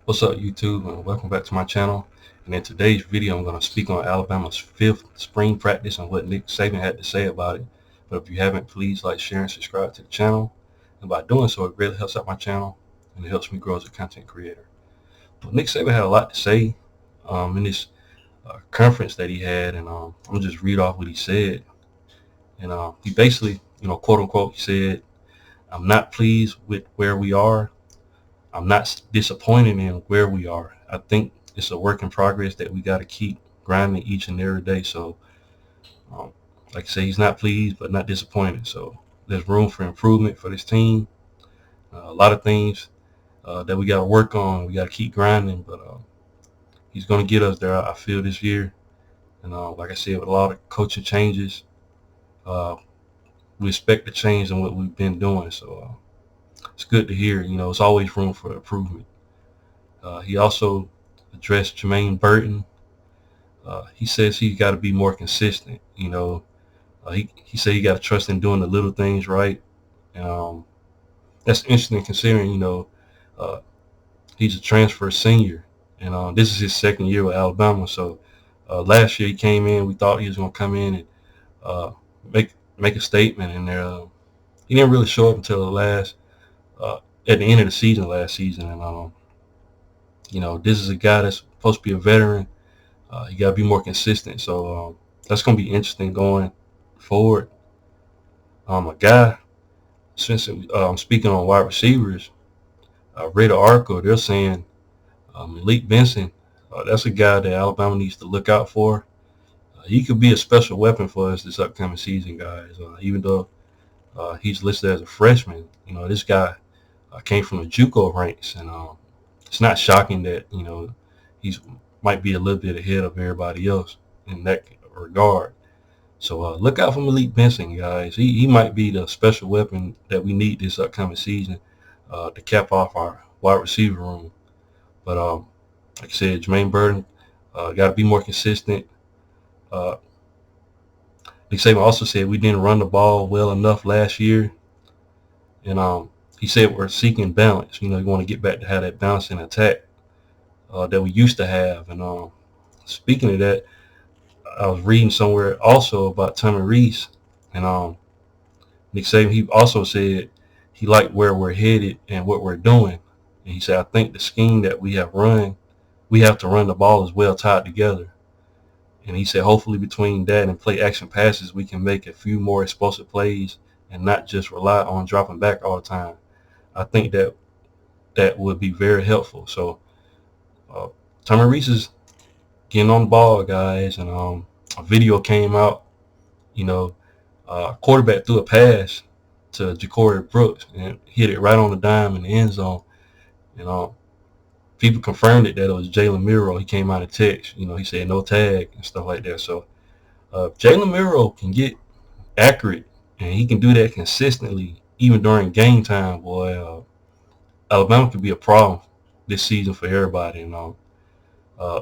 What's up, YouTube, and welcome back to my channel. And in today's video, I'm going to speak on Alabama's fifth spring practice and what Nick Saban had to say about it. But if you haven't, please like, share, and subscribe to the channel. And by doing so, it really helps out my channel and it helps me grow as a content creator. But Nick Saban had a lot to say in this conference that he had, and I'm going to just read off what he said. And he basically, quote unquote, he said, "I'm not pleased with where we are. I'm not disappointed in where we are. I think it's a work in progress that we got to keep grinding each and every day." So, like I say, he's not pleased but not disappointed. So there's room for improvement for this team. A lot of things that we got to work on. We got to keep grinding, but he's going to get us there, I feel, this year. And like I said, with a lot of coaching changes, we expect the change in what we've been doing. So it's good to hear. It's always room for improvement. He also addressed Tremaine Burton. He says he got to be more consistent. He said he got to trust in doing the little things right. That's interesting considering, he's a transfer senior. And this is his second year with Alabama. So last year he came in, we thought he was going to come in and make a statement. And he didn't really show up until at the end of the season last season. And this is a guy that's supposed to be a veteran. You got to be more consistent. So that's going to be interesting going forward. A guy, since I'm speaking on wide receivers, I read an article. They're saying Malik Benson, that's a guy that Alabama needs to look out for. He could be a special weapon for us this upcoming season, guys. Even though he's listed as a freshman, this guy came from the JUCO ranks, and it's not shocking that he's might be a little bit ahead of everybody else in that regard. So look out for Malik Benson, guys. He might be the special weapon that we need this upcoming season to cap off our wide receiver room. But like I said, Tremaine Burton got to be more consistent. Nick Saban also said we didn't run the ball well enough last year, and he said we're seeking balance. You want to get back to have that balance in attack that we used to have. And speaking of that, I was reading somewhere also about Tommy Reese, and Nick Saban, he also said he liked where we're headed and what we're doing. And he said, I think the scheme that we have to run the ball is well tied together. And he said, hopefully between that and play action passes, we can make a few more explosive plays and not just rely on dropping back all the time. I think that would be very helpful. So Tommy Reese is getting on the ball, guys. And a video came out, quarterback threw a pass to Ja'Cory Brooks and hit it right on the dime in the end zone. And people confirmed that it was Jaylen Moore. He came out of text. He said no tag and stuff like that. So Jaylen Moore can get accurate, and he can do that consistently, even during game time. Boy, Alabama could be a problem this season for everybody. And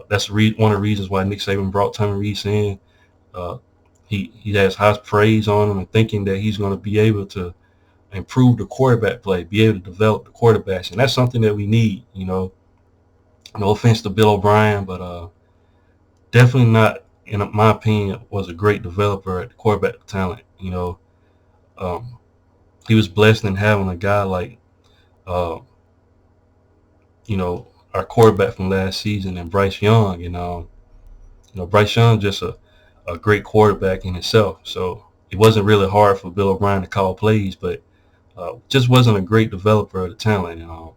that's one of the reasons why Nick Saban brought Tommy Reese in. He has high praise on him and thinking that he's going to be able to improve the quarterback play, be able to develop the quarterbacks. And that's something that we need, No offense to Bill O'Brien, but definitely not, in my opinion, was a great developer at the quarterback talent. He was blessed in having a guy like, our quarterback from last season and Bryce Young. And Bryce Young just a great quarterback in himself. So it wasn't really hard for Bill O'Brien to call plays, but just wasn't a great developer of the talent. And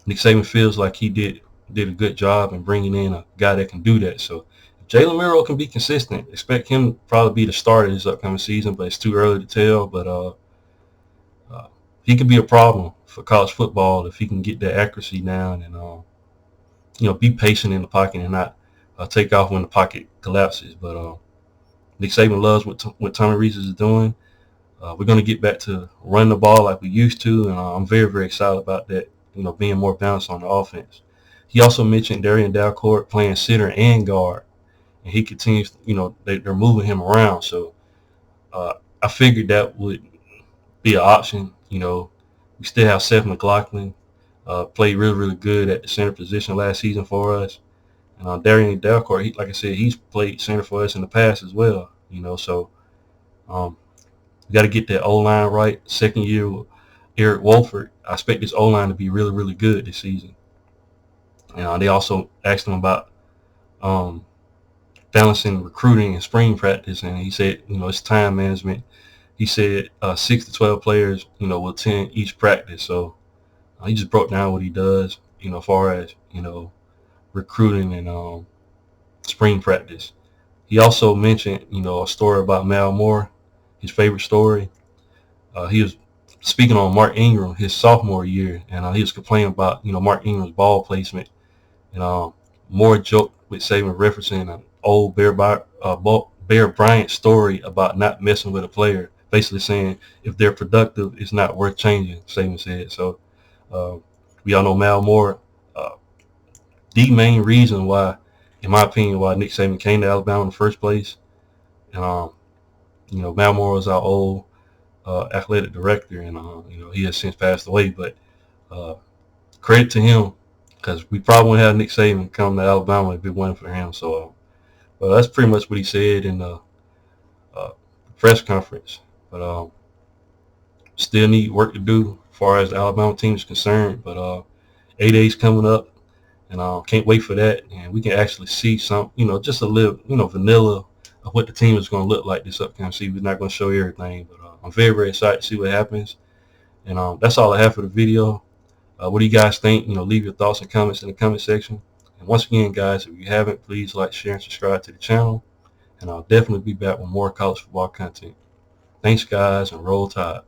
Nick Saban feels like he did a good job in bringing in a guy that can do that. So if Jaylen Moore can be consistent, expect him to probably be the starter this upcoming season, but it's too early to tell. But he could be a problem for college football if he can get that accuracy down and be patient in the pocket and not take off when the pocket collapses. But Nick Saban loves what Tommy Reese is doing. We're going to get back to run the ball like we used to, and I'm very, very excited about that, being more balanced on the offense. He also mentioned Darian Dalcourt playing center and guard, and he continues, they're moving him around. So I figured that would be an option. We still have Seth McLaughlin Played really, really good at the center position last season for us. And Darian Delcourt, like I said, he's played center for us in the past as well. So we got to get that O-line right. Second year with Eric Wolford, I expect this O-line to be really, really good this season. And they also asked him about um, balancing recruiting and spring practice, and he said, it's time management. He said 6 to 12 players, will attend each practice. So he just broke down what he does, as far as, recruiting and spring practice. He also mentioned, a story about Mal Moore, his favorite story. He was speaking on Mark Ingram his sophomore year, and he was complaining about, Mark Ingram's ball placement. And Moore joked with Saban, referencing an old Bear Bryant story about not messing with a player, basically saying if they're productive, it's not worth changing, Saban said. So we all know Mal Moore, the main reason why, in my opinion, why Nick Saban came to Alabama in the first place. And, Mal Moore was our old athletic director, and, he has since passed away. But credit to him, because we probably wouldn't have Nick Saban come to Alabama if it wasn't for him. So, well, that's pretty much what he said in the press conference. But still need work to do as far as the Alabama team is concerned. But A-Day's coming up, and can't wait for that. And we can actually see some, just a little, vanilla of what the team is going to look like this upcoming season. We're not going to show you everything, but I'm very, very excited to see what happens. And that's all I have for the video. What do you guys think? Leave your thoughts and comments in the comment section. And once again, guys, if you haven't, please like, share, and subscribe to the channel. And I'll definitely be back with more college football content. Thanks, guys, and roll tide.